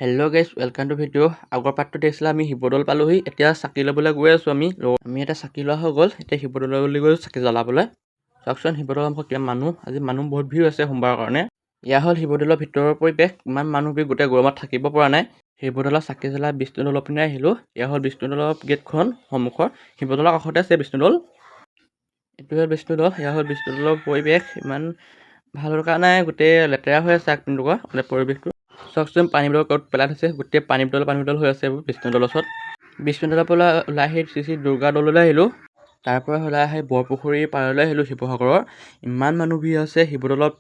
Hello' guys welcome to video' আগৰ পাৰ্টটো দেখিছিলে আমি শিৱদৌল পালোহি। এতিয়া চাকি ল'বলৈ গৈ আছোঁ আমি এটা চাকি লোৱা হৈ গ'ল। এতিয়া শিৱদৌললৈ গৈ চাকি জ্বলাবলৈ। চাওকচোন শিৱদৌলৰ মুখত কিমান মানুহ, আজি মানুহ বহুত ভিৰ আছে সোমবাৰৰ কাৰণে। এয়া হ'ল শিৱদৌলৰ ভিতৰৰ পৰিৱেশ। ইমান মানুহ ভিৰ, গোটেই গৰমত থাকিব পৰা নাই। শিৱদৌলত চাকি জ্বলাই বিষ্ণুদৌলৰ পিনে আহিলোঁ। এয়া হ'ল বিষ্ণুদৌলৰ গেটখন সন্মুখৰ। শিৱদৌলৰ কাষতে আছে বিষ্ণুদৌল। এইটো হ'ল বিষ্ণুদৌল। এয়া হ'ল বিষ্ণুদৌলৰ পৰিৱেশ। ইমান ভাল লগা নাই, গোটেই লেতেৰা হৈ আছে আগপিনটুকুৰা পৰিৱেশটো। চাওকচোন পানী বটল ক'ত পেলাই থৈছে, গোটেই পানী বটল হৈ আছে বিষ্ণুদৌলৰ ওচৰত। বিষ্ণুদৌলৰ পৰা ওলাই আহি শ্ৰী দুৰ্গা দৌললৈ আহিলোঁ। তাৰ পৰা ওলাই আহি বৰপুখুৰী পাৰলৈ আহিলোঁ শিৱসাগৰৰ। ইমান মানুহ ভিৰ আছে শিৱদৌলত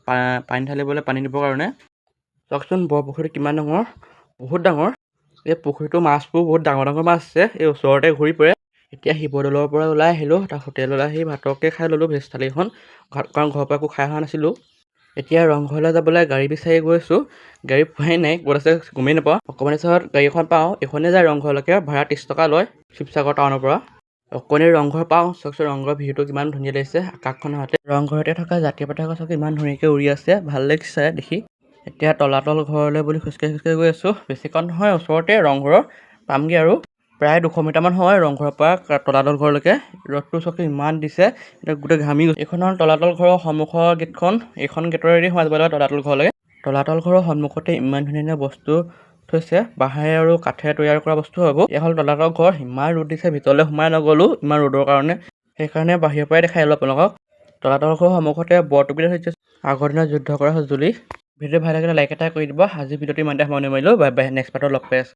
পানী ঢালিবলৈ, পানী দিবৰ কাৰণে। চাওকচোন বৰপুখুৰীটো কিমান ডাঙৰ, বহুত ডাঙৰ। এই পুখুৰীটো মাছবোৰ বহুত ডাঙৰ ডাঙৰ মাছ আছে, এই ওচৰতে ঘূৰি ফুৰে। এতিয়া শিৱদৌলৰ পৰা ওলাই আহিলোঁ, তাৰ হোটেললৈ আহি ভাতকে খাই ল'লোঁ, ভেজ থালি এখন, কাৰণ ঘৰৰ পৰা একো খাই অহা নাছিলোঁ। এতিয়া ৰংঘৰলৈ যাবলৈ গাড়ী বিচাৰি গৈছোঁ। গাড়ী পোৱাই নাই, ক'ত আছে গমেই নাপাওঁ। অকণমানি চহৰত গাড়ী এখন পাওঁ, এইখনেই যায় ৰংঘৰলৈকে, ভাড়া 30 টকা লয় শিৱসাগৰ টাউনৰ পৰা। অকণি ৰংঘৰ পাওঁ। চাওকচোন ৰংঘৰৰ ভিউটো কিমান ধুনীয়া লাগিছে আকাশখনৰ সৈতে। ৰংঘৰতে থকা জাতীয় পতাকা চাওক ইমান ধুনীয়াকৈ উৰি আছে, ভাল লাগিছে দেখি। এতিয়া তলাতল ঘৰলৈ বুলি খোজকাঢ়ি গৈ আছোঁ। বেছিকণ নহয়, ওচৰতে ৰংঘৰৰ পামগৈ আৰু। প্ৰায় 200 মিটাৰমান হয় ৰংঘৰৰ পৰা তলাতল ঘৰলৈকে। ৰ'দটো চাওক ইমান দিছে, এতিয়া গোটেই ঘামি গৈছে। এইখন হ'ল তলাতল ঘৰৰ সন্মুখৰ গেটখন। এইখন গেটৰেদি সোমাই যাব লাগে তলাতল ঘৰলৈকে। তলাতল ঘৰৰ সন্মুখতে ইমান ধুনীয়া ধুনীয়া বস্তু থৈছে, বাঁহেৰে আৰু কাঠেৰে তৈয়াৰ কৰা বস্তু হ'ব। এয়া হ'ল তলাতল ঘৰ। ইমান ৰ'দ দিছে, ভিতৰলৈ সোমাই নগ'লোঁ ইমান ৰ'দৰ কাৰণে, সেইকাৰণে বাহিৰৰ পৰাই দেখাই অলপ আপোনালোকক। তলাতল ঘৰৰ সন্মুখতে বৰটুপি থৈছে, আগৰ দিনত যুদ্ধ কৰা সঁজুলি। ভিডিঅ' ভাল লাগিলে লাইক এটা কৰি দিব। আজি ভিডিঅ'টো ইমানতে সামৰণি মাৰিলোঁ। বাই বাই, নেক্সট পাৰ্টত লগ পাই আছোঁ।